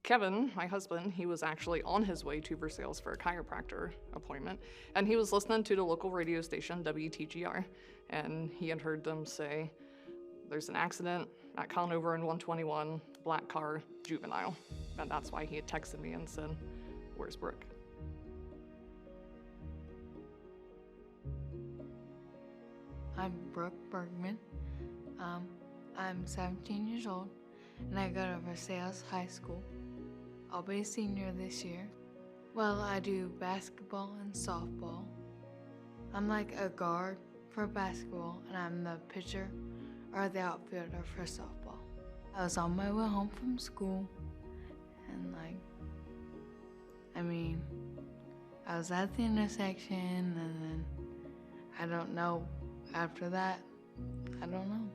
Kevin, my husband, he was actually on his way to Versailles for a chiropractor appointment, and he was listening to the local radio station, WTGR, and he had heard them say, there's an accident at Conover in 121, black car, juvenile. And that's why he had texted me and said, where's Brooke? I'm Brooke Bergman. I'm 17 years old, and I go to Versailles High School. I'll be a senior this year. Well, I do basketball and softball. I'm like a guard for basketball, and I'm the pitcher or the outfielder for softball. I was on my way home from school, and I was at the intersection, and then I don't know, after that, I don't know.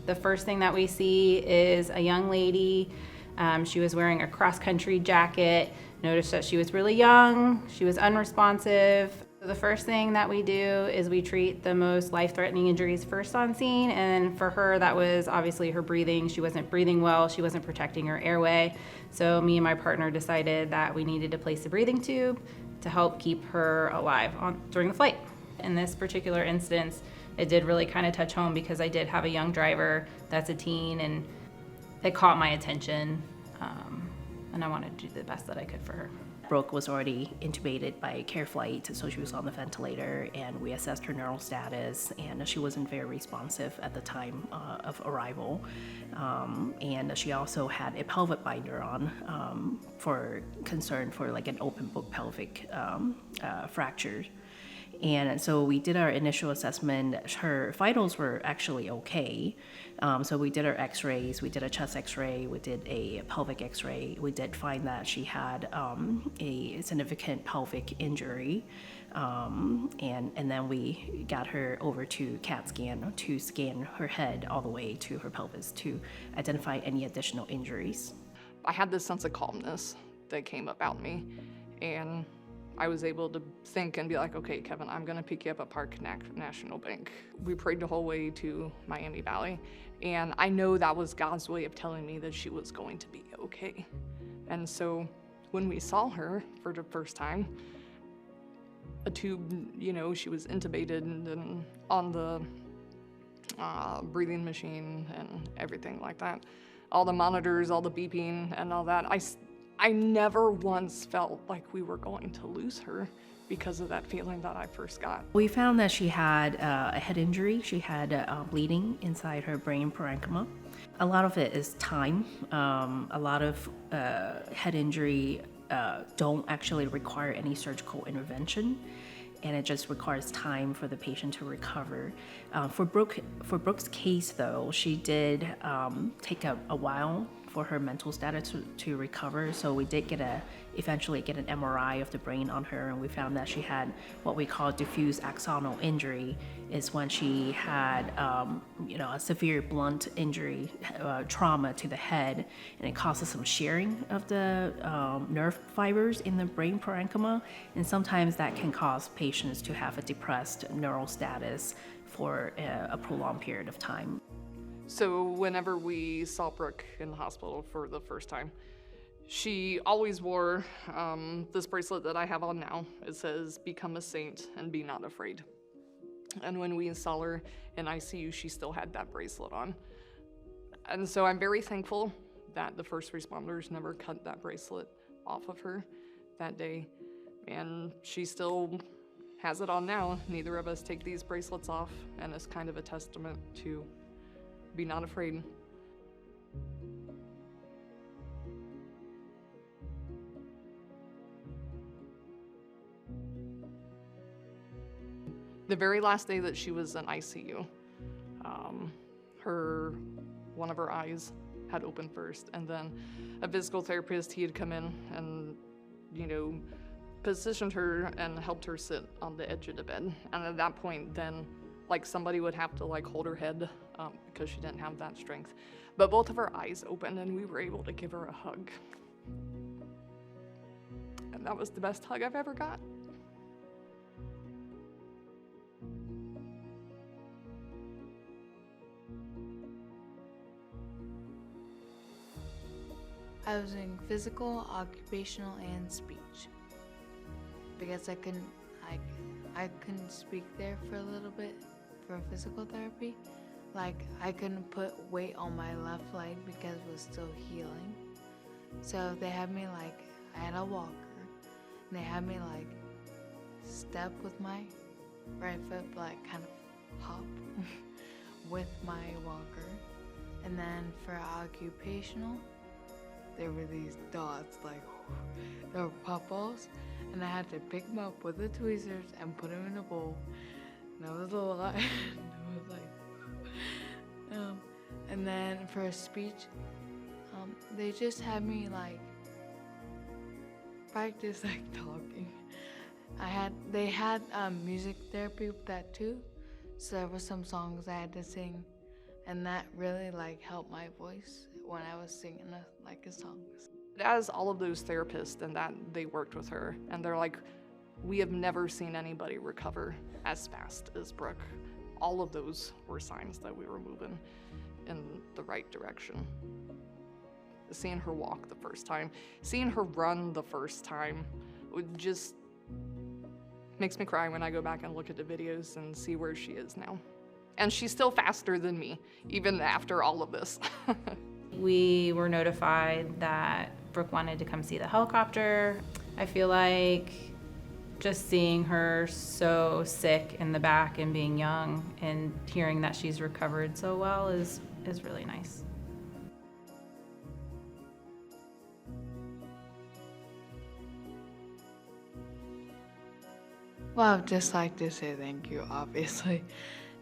The first thing that we see is a young lady. She was wearing a cross-country jacket. Noticed that she was really young. She was unresponsive. So the first thing that we do is we treat the most life-threatening injuries first on scene. And for her, that was obviously her breathing. She wasn't breathing well. She wasn't protecting her airway. So me and my partner decided that we needed to place a breathing tube to help keep her alive during the flight. In this particular instance, it did really kind of touch home because I did have a young driver that's a teen, and it caught my attention, and I wanted to do the best that I could for her. Brooke was already intubated by care flight, so she was on the ventilator, and we assessed her neural status, and she wasn't very responsive at the time of arrival. And she also had a pelvic binder on for concern for like an open book pelvic fracture. And so we did our initial assessment. Her vitals were actually okay. So we did our x-rays, we did a chest x-ray, we did a pelvic x-ray. We did find that she had a significant pelvic injury. And then we got her over to CAT scan to scan her head all the way to her pelvis to identify any additional injuries. I had this sense of calmness that came about me, and I was able to think and be like, okay, Kevin, I'm gonna pick you up at Park National Bank. We prayed the whole way to Miami Valley, and I know that was God's way of telling me that she was going to be okay. And so when we saw her for the first time, a tube, she was intubated and on the breathing machine and everything like that. All the monitors, all the beeping and all that. I never once felt like we were going to lose her because of that feeling that I first got. We found that she had a head injury. She had bleeding inside her brain parenchyma. A lot of it is time. A lot of head injury don't actually require any surgical intervention, and it just requires time for the patient to recover. For Brooke's case, though, she did take a while for her mental status to recover. So we did eventually get an MRI of the brain on her, and we found that she had what we call diffuse axonal injury. Is when she had a severe blunt injury, trauma to the head, and it causes some shearing of the nerve fibers in the brain parenchyma, and sometimes that can cause patients to have a depressed neural status for a prolonged period of time. So whenever we saw Brooke in the hospital for the first time, she always wore this bracelet that I have on now. It says, "Become a saint and be not afraid." And when we saw her in ICU, she still had that bracelet on. And so I'm very thankful that the first responders never cut that bracelet off of her that day. And she still has it on now. Neither of us take these bracelets off, and it's kind of a testament to be not afraid. The very last day that she was in ICU, one of her eyes had opened first, and then a physical therapist, he had come in and, positioned her and helped her sit on the edge of the bed. And at that point, then, somebody would have to, hold her head because she didn't have that strength. But both of her eyes opened, and we were able to give her a hug. and that was the best hug I've ever got. I was in physical, occupational, and speech because I couldn't speak there for a little bit for physical therapy. Like I couldn't put weight on my left leg because it was still healing. So they had me like, I had a walker, and they had me like step with my right foot, but like kind of hop with my walker. And then for occupational, there were these dots, like, they were pop-balls, and I had to pick them up with the tweezers and put them in a bowl. And that was a lot. It was like, and then for speech, they just had me like practice like talking. They had music therapy with that too, so there were some songs I had to sing, and that really like helped my voice when I was singing a song. As all of those therapists and that they worked with her, and they're like, we have never seen anybody recover as fast as Brooke. All of those were signs that we were moving in the right direction. Seeing her walk the first time, seeing her run the first time, it just makes me cry when I go back and look at the videos and see where she is now. And she's still faster than me, even after all of this. We were notified that Brooke wanted to come see the helicopter. I feel like just seeing her so sick in the back and being young and hearing that she's recovered so well is really nice. Well, I'd just like to say thank you, obviously,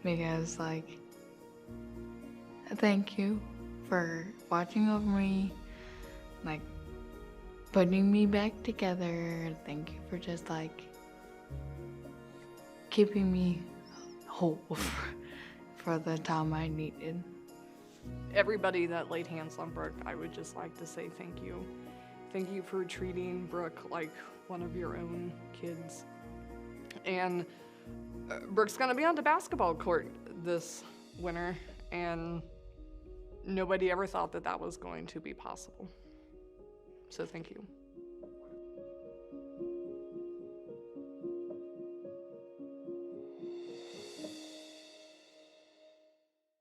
because like, thank you for watching over me, like putting me back together. Thank you for just like keeping me whole for the time I needed. Everybody that laid hands on Brooke, I would just like to say thank you. Thank you for treating Brooke like one of your own kids. And Brooke's gonna be on the basketball court this winter, and nobody ever thought that that was going to be possible. So thank you.